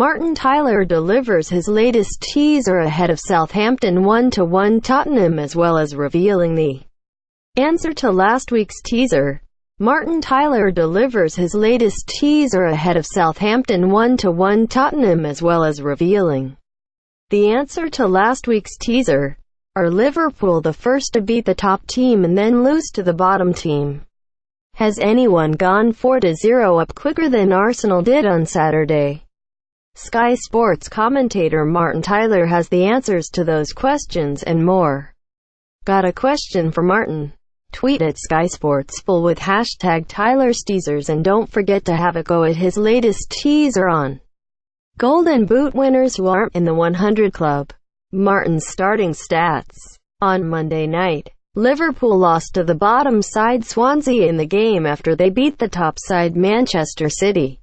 Martin Tyler delivers his latest teaser ahead of Southampton 1-1 Tottenham, as well as revealing the answer to last week's teaser. Martin Tyler delivers his latest teaser ahead of Southampton 1-1 Tottenham, as well as revealing the answer to last week's teaser. Are Liverpool the first to beat the top team and then lose to the bottom team? Has anyone gone 4-0 up quicker than Arsenal did on Saturday? Sky Sports commentator Martin Tyler has the answers to those questions and more. Got a question for Martin? Tweet at Sky Sports Full with hashtag #Tyler'sTeasers and don't forget to have a go at his latest teaser on Golden Boot winners who aren't in the 100 Club. Martin's starting stats. On Monday night, Liverpool lost to the bottom side Swansea in the game after they beat the top side Manchester City.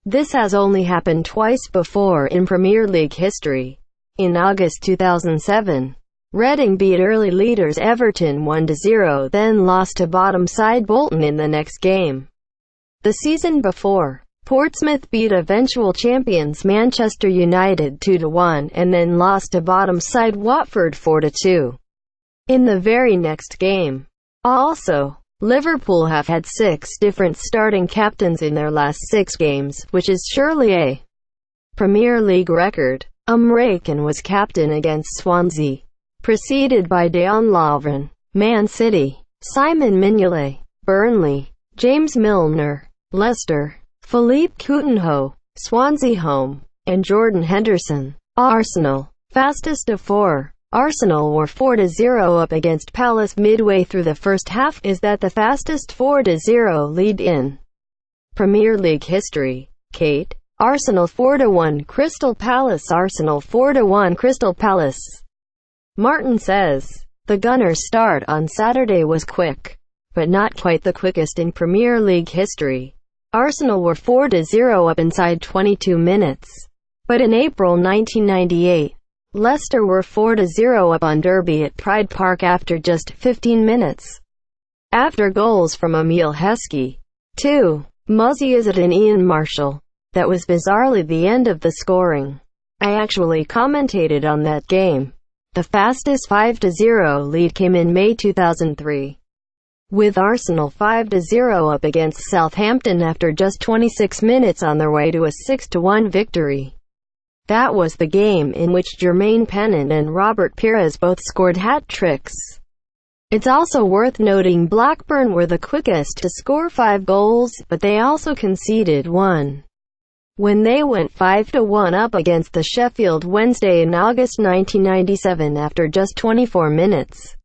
This has only happened twice before in Premier League history. In August 2007, Reading beat early leaders Everton 1-0, then lost to bottom side Bolton in the next game. The season before, Portsmouth beat eventual champions Manchester United 2-1 and then lost to bottom side Watford 4-2 in the very next game. Also, Liverpool have had 6 different starting captains in their last 6 games, which is surely a Premier League record. Rakin was captain against Swansea, preceded by Dejan Lovren. Man City, Simon Mignolet. Burnley, James Milner. Leicester, Philippe Coutinho. Swansea home, and Jordan Henderson. Arsenal, fastest of 4. Arsenal were 4-0 up against Palace midway through the first half. Is that the fastest 4-0 lead in Premier League history? Kate. Arsenal 4-1 Crystal Palace. Arsenal 4-1 Crystal Palace. Martin says, the Gunners' start on Saturday was quick, but not quite the quickest in Premier League history. Arsenal were 4-0 up inside 22 minutes. But in April 1998, Leicester were 4-0 up on Derby at Pride Park after just 15 minutes. After goals from Emile Heskey, 2. Muzzy Izzet and Ian Marshall. That was bizarrely the end of the scoring. I actually commentated on that game. The fastest 5-0 lead came in May 2003. With Arsenal 5-0 up against Southampton after just 26 minutes on their way to a 6-1 victory. That was the game in which Jermaine Pennant and Robert Pires both scored hat-tricks. It's also worth noting Blackburn were the quickest to score 5 goals, but they also conceded 1 when they went 5-1 up against the Sheffield Wednesday in August 1997 after just 24 minutes.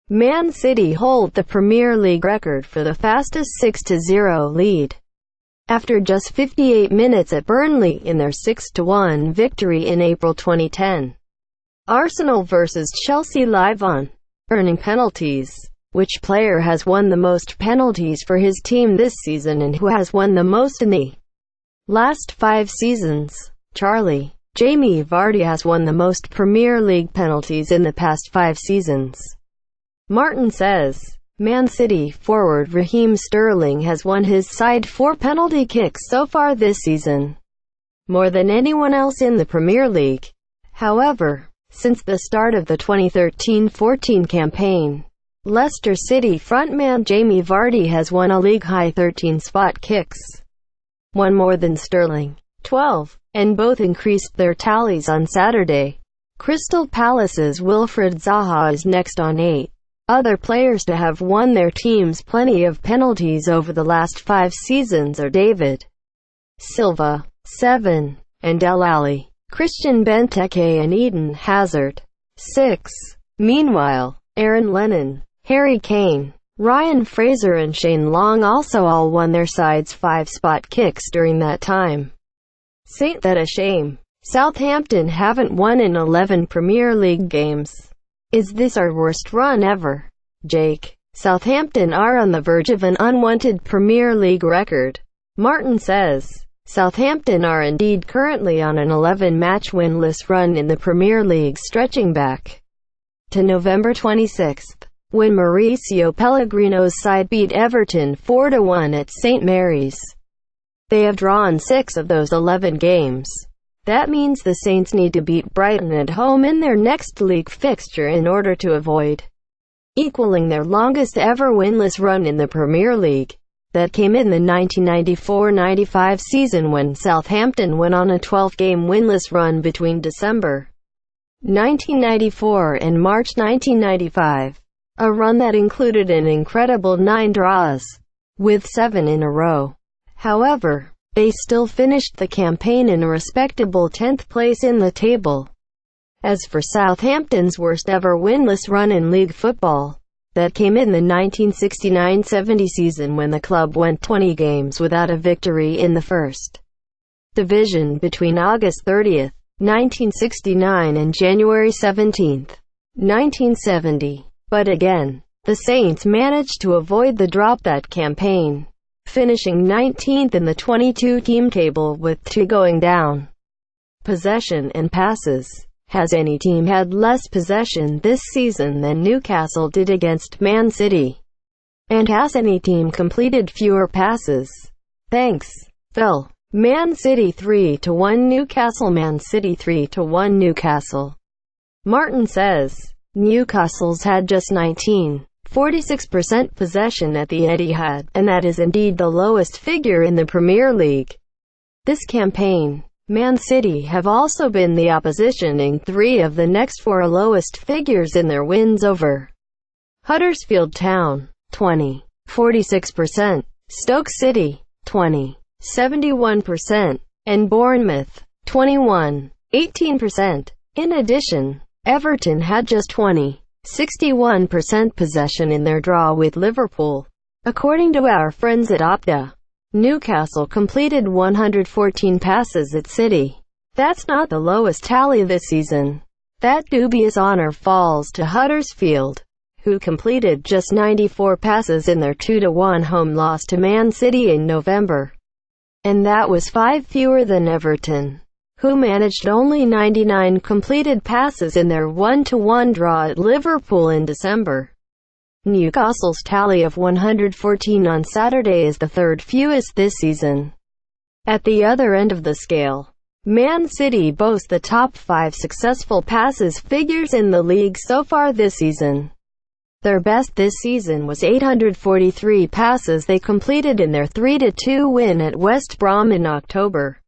Man City hold the Premier League record for the fastest 6-0 lead, after just 58 minutes at Burnley in their 6-1 victory in April 2010. Arsenal vs Chelsea live on earning penalties. Which player has won the most penalties for his team this season and who has won the most in the last 5 seasons? Charlie. Jamie Vardy has won the most Premier League penalties in the past 5 seasons. Martin says, Man City forward Raheem Sterling has won his side 4 penalty kicks so far this season, more than anyone else in the Premier League. However, since the start of the 2013-14 campaign, Leicester City frontman Jamie Vardy has won a league-high 13 spot kicks, one more than Sterling, 12, and both increased their tallies on Saturday. Crystal Palace's Wilfried Zaha is next on 8. Other players to have won their teams plenty of penalties over the last 5 seasons are David Silva, 7, and Dele Alli, Christian Benteke and Eden Hazard, 6. Meanwhile, Aaron Lennon, Harry Kane, Ryan Fraser and Shane Long also all won their sides 5-spot kicks during that time. Saint that a shame. Southampton haven't won in 11 Premier League games. Is this our worst run ever? Jake. Southampton are on the verge of an unwanted Premier League record. Martin says, Southampton are indeed currently on an 11-match winless run in the Premier League stretching back to November 26. when Mauricio Pellegrino's side beat Everton 4-1 at St Mary's. They have drawn 6 of those 11 games. That means the Saints need to beat Brighton at home in their next league fixture in order to avoid equaling their longest ever winless run in the Premier League. That came in the 1994-95 season when Southampton went on a 12-game winless run between December 1994 and March 1995. A run that included an incredible 9 draws, with 7 in a row. However, they still finished the campaign in a respectable 10th place in the table. As for Southampton's worst ever winless run in league football, that came in the 1969-70 season when the club went 20 games without a victory in the first division between August 30, 1969 and January 17, 1970. But again, the Saints managed to avoid the drop that campaign, finishing 19th in the 22-team table with 2 going down. Possession and passes. Has any team had less possession this season than Newcastle did against Man City? And has any team completed fewer passes? Thanks, Phil. Man City 3-1 Newcastle. Man City 3-1 Newcastle. Martin says, Newcastle's had just 46% possession at the Etihad, and that is indeed the lowest figure in the Premier League this campaign. Man City have also been the opposition in 3 of the next 4 lowest figures in their wins over Huddersfield Town, 46%, Stoke City, 71%, and Bournemouth, 18%. In addition, Everton had just 61% possession in their draw with Liverpool. According to our friends at Opta, Newcastle completed 114 passes at City. That's not the lowest tally this season. That dubious honor falls to Huddersfield, who completed just 94 passes in their 2-1 home loss to Man City in November. And that was 5 fewer than Everton, who managed only 99 completed passes in their 1-1 draw at Liverpool in December. Newcastle's tally of 114 on Saturday is the 3rd fewest this season. At the other end of the scale, Man City boasts the top 5 successful passes figures in the league so far this season. Their best this season was 843 passes they completed in their 3-2 win at West Brom in October.